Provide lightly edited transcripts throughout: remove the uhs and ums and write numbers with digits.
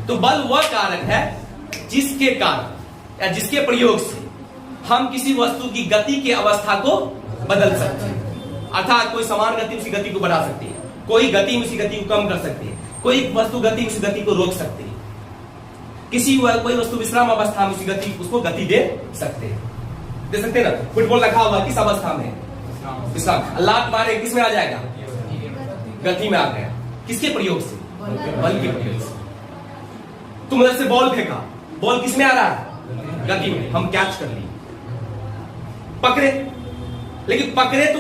तो बल वह कारक है जिसके कारण या जिसके प्रयोग से हम किसी वस्तु की गति की अवस्था को बदल सकते हैं। अर्थात कोई समान गति उसकी गति को बढ़ा सकती है, कोई गति में उसकी गति को कम कर सकती है, कोई वस्तु गति में उसकी गति को रोक सकती है, कोई वस्तु विश्राम अवस्था में उसकी गति उसको गति दे सकते हैं। दे सकते हैं ना। फुटबॉल रखा हुआ किस अवस्था में? विश्राम। लात मारे किस में आ जाएगा? गति में आ गया। किसके प्रयोग से? बल के प्रयोग से। तुम उधर से बॉल फेंका, बॉल किस में आ रहा है? गति में। हम कैच कर लिए, पकड़े, लेकिन पकड़े तो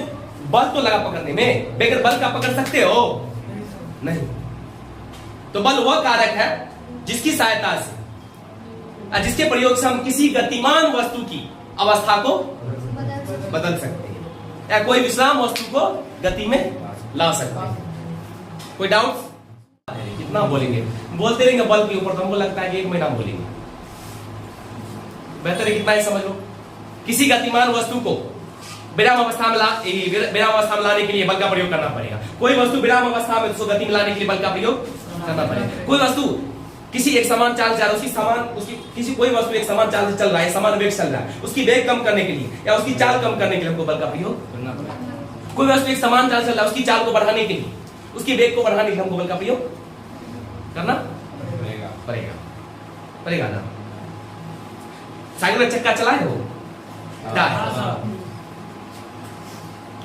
बल तो लगा पकड़ने में, बगैर बल का पकड़ सकते हो? नहीं। तो बल वह कारक है जिसकी सहायता से जिसके प्रयोग से हम किसी गतिमान वस्तु की अवस्था को बदल सकते हैं या कोई विश्राम वस्तु को गति में ला सकते हैं। कोई डाउट? कितना बोलेंगे? बोलते रहेंगे बल के ऊपर, तो हमको लगता है कि 1 महीना बोलेंगे। बेहतर है कितना ही समझ लो। किसी गतिमान वस्तु को विराम अवस्था में लाने के लिए बल का प्रयोग करना पड़ेगा। कोई वस्तु विराम अवस्था में उसको गति में लाने के लिए बल का प्रयोग करना पड़ेगा। कोई वस्तु किसी एक समान चाल जा रहा है, कोई वस्तु एक समान चाल से चल रहा है, समान वेग चल रहा है, उसकी वेग कम करने के लिए या उसकी चाल कम करने के लिए हमको बल का प्रयोग करना पड़ेगा। कोई वस्तु एक समान चाल चल रहा है, उसकी चाल को बढ़ाने के लिए, उसकी वेग को बढ़ाने के लिए हमको बल का प्रयोग करना पड़ेगा ना। साइकिल का चक्का चलाए हो,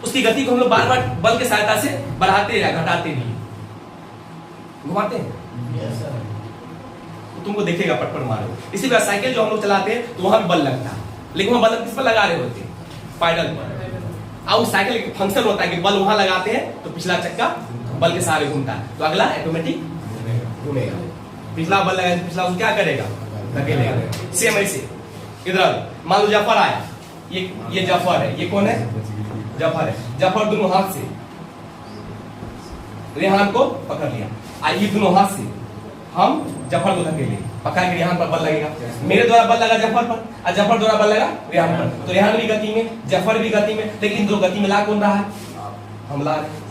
उसकी गति को हम लोग बार बार बल की सहायता से बढ़ाते या घटाते नहीं, घुमाते हैं। तो तुमको देखेगा पटपट मारो। इसी वजह साइकिल जो हम लोग चलाते हैं तो वहां भी बल लगता है, लेकिन वहां बल किस पर लगा रहे होते हैं? पैडल पर। अब साइकिल एक फंक्शन होता है कि बल वहां लगाते हैं तो पिछला चक्का बल के सहारे घूमता है, तो अगला ऑटोमेटिक घूमेगा। पिछला बल लगाए, पिछला उसको क्या करेगा? धकेलेगा। सेम ऐसे इधर मान लो जफर आया, ये जफर है, ये कौन है? जफर है। जफर दोनों हाथ से रेहान को पकड़ लिया, आइए दोनों हाथ से हम जफर को धकेले, पकड़ के रेहान पर बल लगेगा। मेरे द्वारा बल लगा जफर पर और जफर द्वारा बल लगा रेहान पर, तो रेहान भी गति में, जफर भी गति में, लेकिन दो गति में ला कौन रहा है? हम ला रहे हैं।